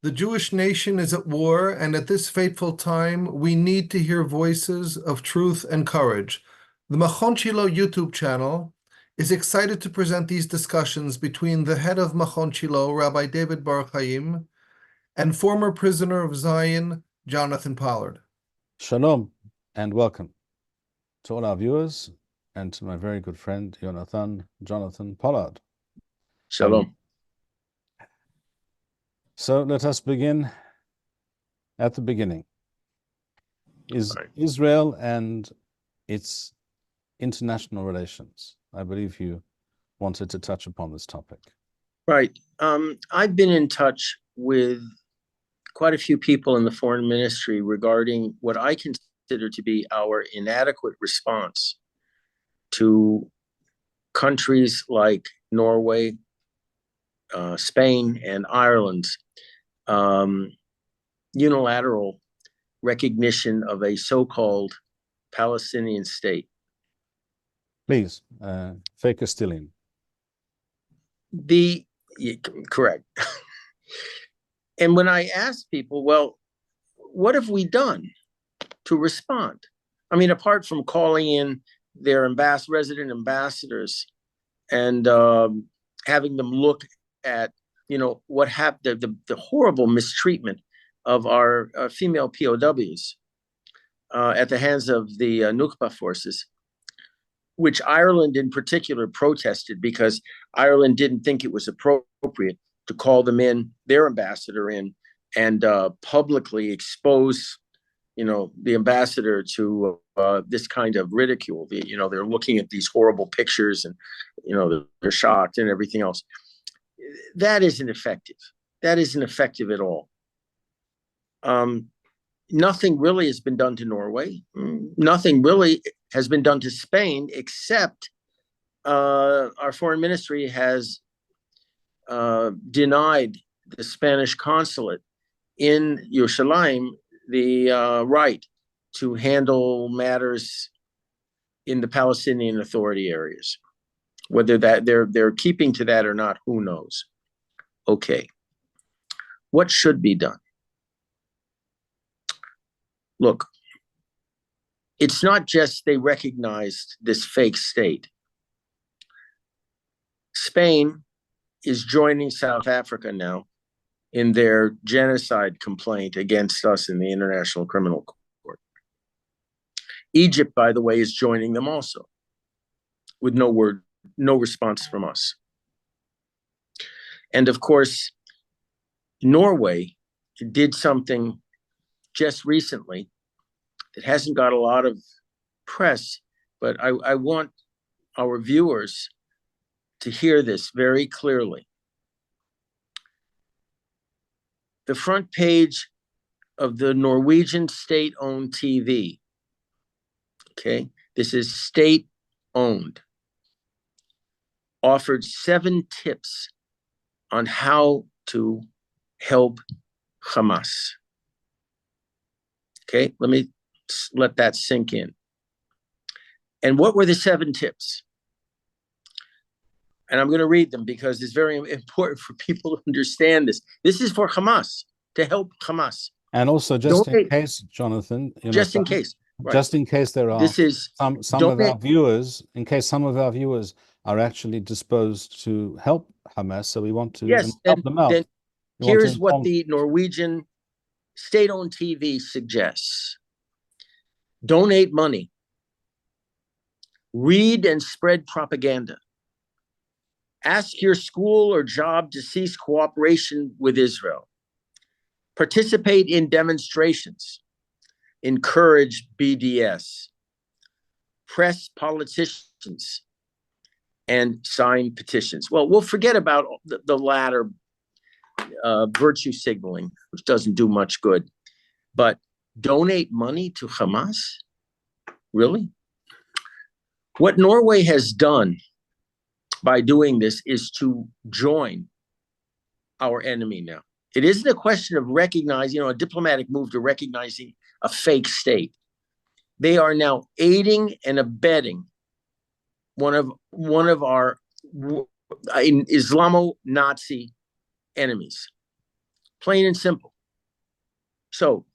The Jewish nation is at war, and at this fateful time, we need to hear voices of truth and courage. The Machon Shilo YouTube channel is excited to present these discussions between the head of Machon Shilo, Rabbi David Bar-Hayim, and former prisoner of Zion, Jonathan Pollard. Shalom and welcome to all our viewers and to my very good friend, Jonathan Pollard. Shalom. So let us begin at the beginning. Is Israel and its international relations. I believe you wanted to touch upon this topic. Right. I've been in touch with quite a few people in the foreign ministry regarding what I consider to be our inadequate response to countries like Norway, Spain, and Ireland's unilateral recognition of a so-called Palestinian state. Please, fake Castilian. Correct. And when I ask people, well, what have we done to respond? I mean, apart from calling in their resident ambassadors and having them look at, what happened, the horrible mistreatment of our female POWs at the hands of the Nukba forces, which Ireland in particular protested because Ireland didn't think it was appropriate to call them in, their ambassador in, and publicly expose, the ambassador to this kind of ridicule. They're looking at these horrible pictures and, they're shocked and everything else. That isn't effective. That isn't effective at all. Nothing really has been done to Norway. Nothing really has been done to Spain, except our foreign ministry has denied the Spanish consulate in Jerusalem the right to handle matters in the Palestinian Authority areas. Whether that they're keeping to that or not, who knows? Okay. What should be done? Look, it's not just they recognized this fake state. Spain is joining South Africa now in their genocide complaint against us in the International Criminal Court. Egypt, by the way, is joining them also, with no response from us. And of course, Norway did something just recently that hasn't got a lot of press, but I want our viewers to hear this very clearly. The front page of the Norwegian state-owned TV, okay, this is state-owned, offered 7 tips on how to help Hamas. Okay, let that sink in. And what were the 7 tips? And I'm going to read them because it's very important for people to understand this. This is for Hamas, to help Hamas. And also, just in case, Jonathan, just in case, right. Just in case there are some of our viewers, in case some of our viewers are actually disposed to help Hamas, so we want to help them out. Here's what the Norwegian state-owned TV suggests. Donate money. Read and spread propaganda. Ask your school or job to cease cooperation with Israel. Participate in demonstrations. Encourage BDS. Press politicians and sign petitions. Well, we'll forget about the latter virtue signaling, which doesn't do much good. But donate money to Hamas? Really? What Norway has done by doing this is to join our enemy now. It isn't a question of recognizing, a diplomatic move to recognizing a fake state. They are now aiding and abetting one of our Islamo-Nazi enemies. plain and simple. So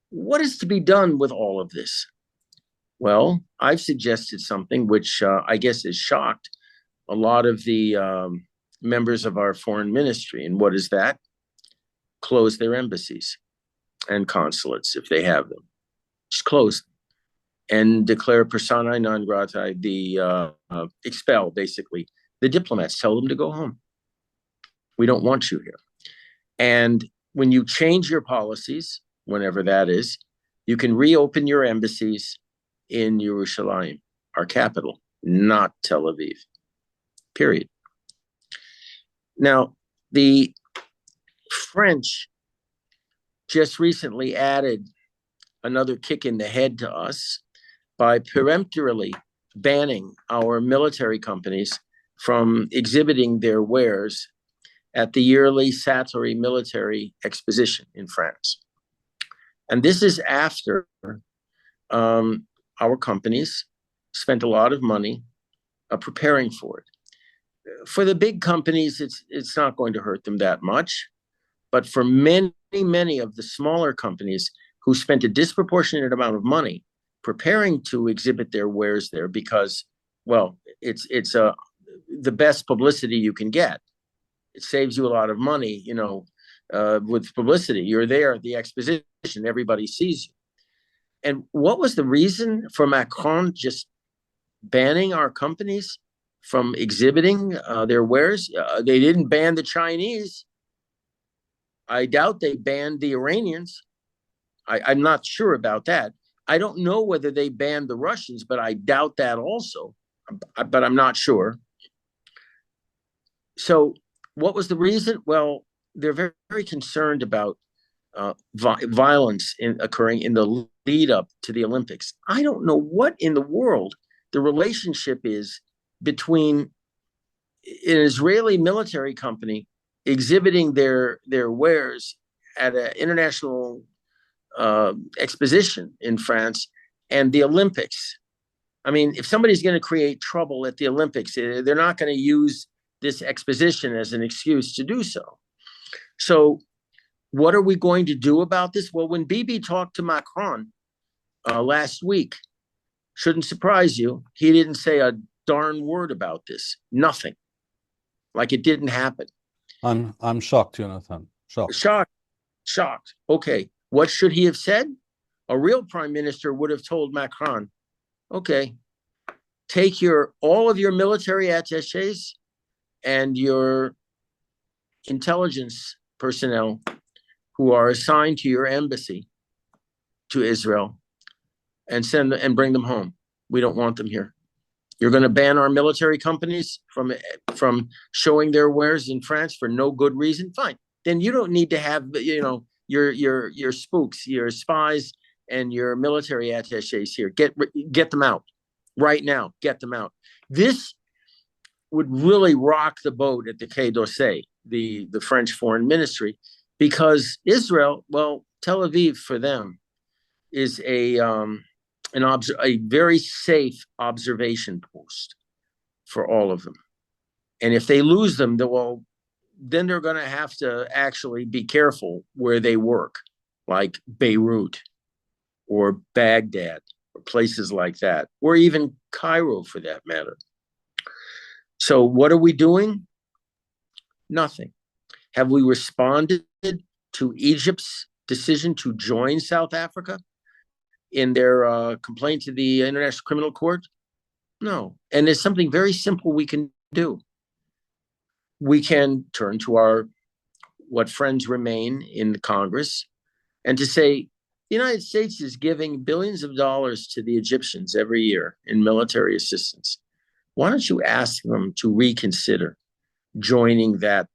what is to be done with all of this? Well, I've suggested something which I guess has shocked a lot of the members of our foreign ministry. And what is that? Close their embassies and consulates if they have them. Just close them and declare persona non grata, expel basically the diplomats. Tell them to go home. We don't want you here. And when you change your policies, whenever that is, you can reopen your embassies in Jerusalem, our capital, not Tel Aviv. Period. Now, the French just recently added another kick in the head to us by peremptorily banning our military companies from exhibiting their wares at the yearly Satory military exposition in France. And this is after our companies spent a lot of money preparing for it. For the big companies, it's not going to hurt them that much. But for many, many of the smaller companies who spent a disproportionate amount of money preparing to exhibit their wares there because, well, it's the best publicity you can get. It saves you a lot of money, with publicity. You're there at the exposition, everybody sees you. And what was the reason for Macron just banning our companies from exhibiting their wares? They didn't ban the Chinese. I doubt they banned the Iranians. I'm not sure about that. I don't know whether they banned the Russians, but I doubt that also. But I'm not sure. So what was the reason? Well, they're very, very concerned about violence occurring in the lead up to the Olympics. I don't know what in the world the relationship is between an Israeli military company exhibiting their wares at an international exposition in France and the Olympics. I mean, if somebody's going to create trouble at the Olympics, they're not going to use this exposition as an excuse to do so. So what are we going to do about this? Well, when Bibi talked to Macron last week, shouldn't surprise you, he didn't say a darn word about this. Nothing. Like it didn't happen. I'm shocked, Jonathan. Shocked. Okay. What should he have said? A real prime minister would have told Macron, okay, take all of your military attachés and your intelligence personnel who are assigned to your embassy to Israel and bring them home. We don't want them here. You're going to ban our military companies from showing their wares in France for no good reason? Fine. Then you don't need to have, your spooks, your spies, and your military attachés here. Get them out right now. Get them out. This would really rock the boat at the Quai d'Orsay, the French foreign ministry, because Israel, well, Tel Aviv for them is a very safe observation post for all of them. And if they lose them, then they're going to have to actually be careful where they work, like Beirut or Baghdad or places like that, or even Cairo for that matter. So what are we doing? Nothing. Have we responded to Egypt's decision to join South Africa in their complaint to the International Criminal Court? No. And there's something very simple we can do. We can turn to what friends remain in the Congress and to say, the United States is giving billions of dollars to the Egyptians every year in military assistance. Why don't you ask them to reconsider joining that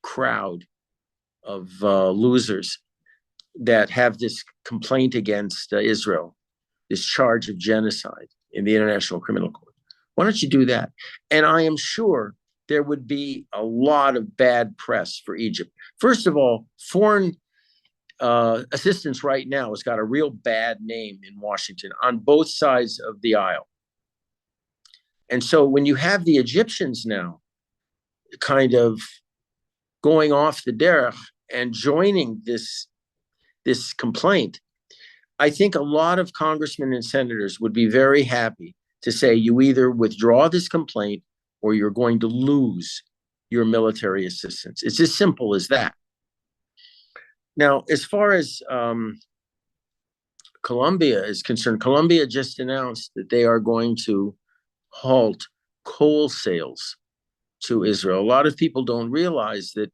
crowd of losers that have this complaint against Israel, this charge of genocide in the International Criminal Court? Why don't you do that? And I am sure there would be a lot of bad press for Egypt. First of all, foreign assistance right now has got a real bad name in Washington on both sides of the aisle. And so when you have the Egyptians now kind of going off the derech and joining this complaint, I think a lot of congressmen and senators would be very happy to say you either withdraw this complaint or you're going to lose your military assistance. It's as simple as that. Now, as far as Colombia is concerned, Colombia just announced that they are going to halt coal sales to Israel. A lot of people don't realize that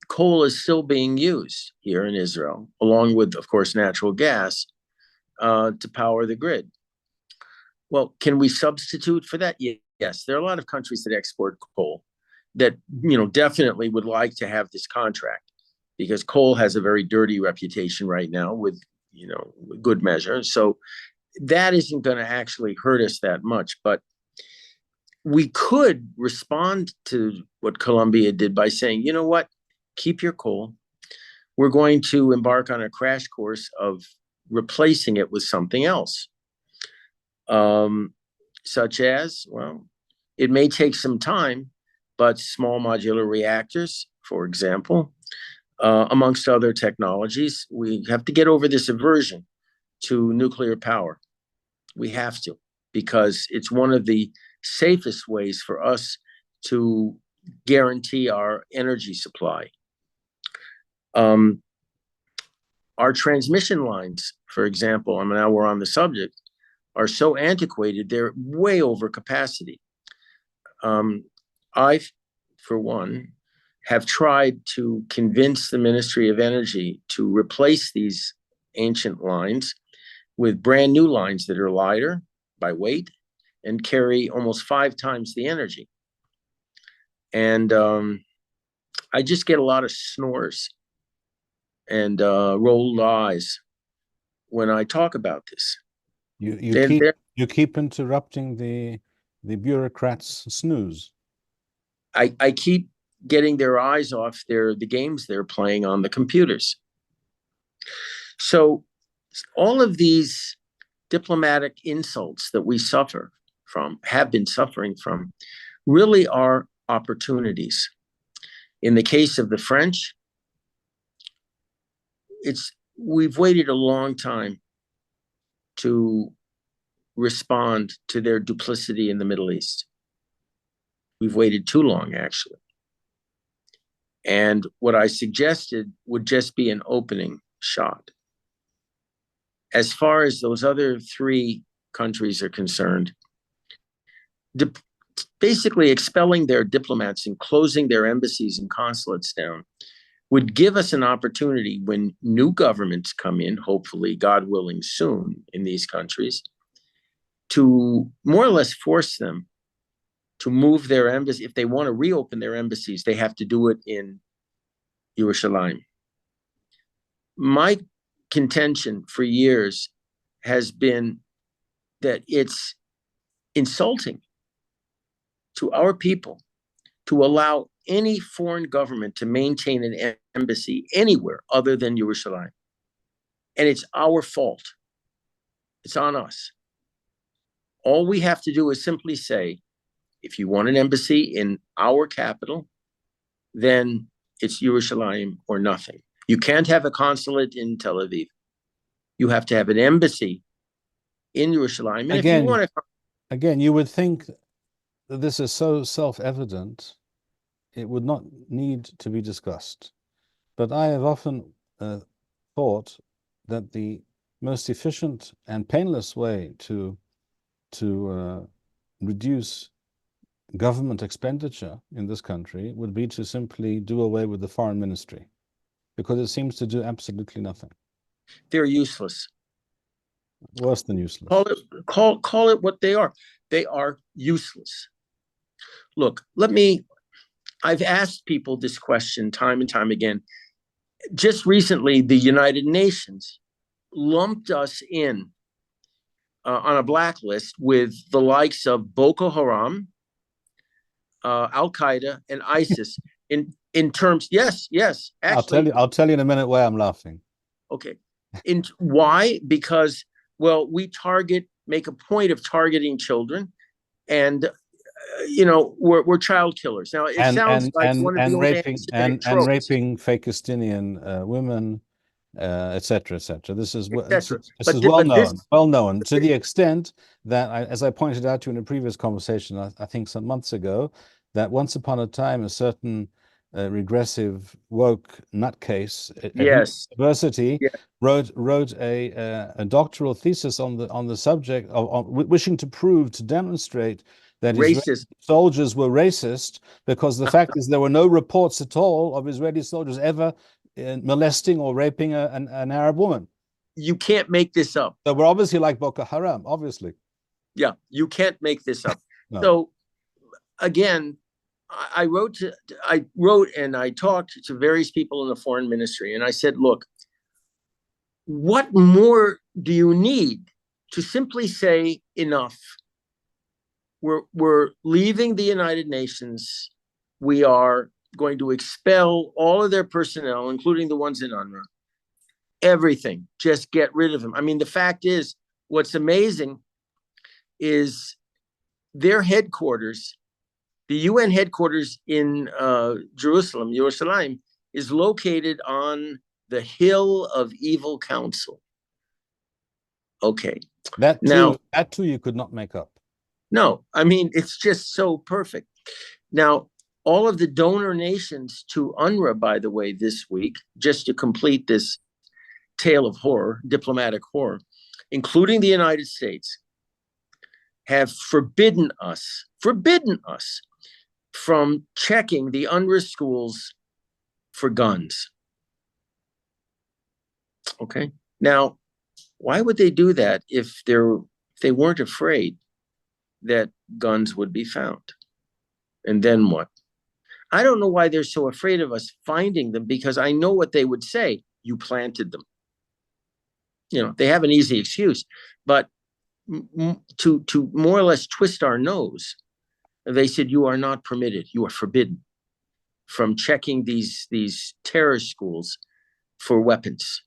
coal is still being used here in Israel, along with, of course, natural gas to power the grid. Well, can we substitute for that? Yes, there are a lot of countries that export coal that, definitely would like to have this contract, because coal has a very dirty reputation right now with, good measure. So that isn't going to actually hurt us that much. But we could respond to what Colombia did by saying, you know what, keep your coal. We're going to embark on a crash course of replacing it with something else. Such as, well, it may take some time, but small modular reactors, for example, amongst other technologies. We have to get over this aversion to nuclear power. We have to, because it's one of the safest ways for us to guarantee our energy supply. Our transmission lines, for example, now we're on the subject, are so antiquated, they're way over capacity. I, for one, have tried to convince the Ministry of Energy to replace these ancient lines with brand new lines that are lighter by weight and carry almost 5 times the energy. And I just get a lot of snores and rolled eyes when I talk about this. You keep interrupting the bureaucrats' snooze. I keep getting their eyes off the games they're playing on the computers. So all of these diplomatic insults that we have been suffering from, really are opportunities. In the case of the French, we've waited a long time to respond to their duplicity in the Middle East. We've waited too long, actually. And what I suggested would just be an opening shot. As far as those other 3 countries are concerned, basically expelling their diplomats and closing their embassies and consulates down would give us an opportunity when new governments come in, hopefully, God willing, soon in these countries, to more or less force them to move their embassy. If they want to reopen their embassies, they have to do it in Yerushalayim. My contention for years has been that it's insulting to our people to allow any foreign government to maintain an embassy anywhere other than Yerushalayim. And it's our fault. It's on us. All we have to do is simply say, if you want an embassy in our capital, then it's Yerushalayim or nothing. You can't have a consulate in Tel Aviv. You have to have an embassy in Yerushalayim. And again, if you want to... Again, you would think that this is so self-evident, it would not need to be discussed. But I have often thought that the most efficient and painless way to reduce government expenditure in this country would be to simply do away with the foreign ministry, because it seems to do absolutely nothing. They're useless. Worse than useless. Call it what they are. They are useless. Look, I've asked people this question time and time again. Just recently, the United Nations lumped us in on a blacklist with the likes of Boko Haram, Al-Qaeda, and ISIS in terms, yes, actually. I'll tell you in a minute why I'm laughing. Okay. Why? Because, well, we make a point of targeting children, and were child killers. Now it sounds like one of the only and raping Fakistinian women, etc., etc. This is well known to the extent that, as I pointed out to you in a previous conversation, I think some months ago, that once upon a time a certain regressive woke nutcase at university wrote a doctoral thesis on the subject of wishing to demonstrate that Israeli soldiers were racist, because the fact is there were no reports at all of Israeli soldiers ever molesting or raping an Arab woman. You can't make this up. So we're obviously like Boko Haram, obviously. Yeah, you can't make this up. No. So again, I wrote and I talked to various people in the foreign ministry, and I said, look, what more do you need to simply say enough? We're leaving the United Nations. We are going to expel all of their personnel, including the ones in UNRWA. Everything. Just get rid of them. I mean, the fact is, what's amazing is their headquarters, the UN headquarters in Jerusalem, is located on the Hill of Evil Counsel. Okay. That too you could not make up. No, I mean, it's just so perfect. Now, all of the donor nations to UNRWA, by the way, this week, just to complete this tale of horror, diplomatic horror, including the United States, have forbidden us from checking the UNRWA schools for guns. Okay. Now, why would they do that if they weren't afraid that guns would be found? And then what? I don't know why they're so afraid of us finding them, because I know what they would say. You planted them. They have an easy excuse, but to more or less twist our nose, they said, you are not permitted, you are forbidden from checking these terror schools for weapons.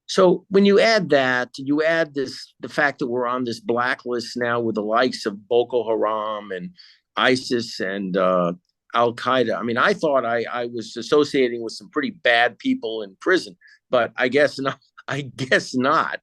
So when you add that, you add the fact that we're on this blacklist now with the likes of Boko Haram and ISIS and Al-Qaeda. I mean, I thought I was associating with some pretty bad people in prison, but I guess not.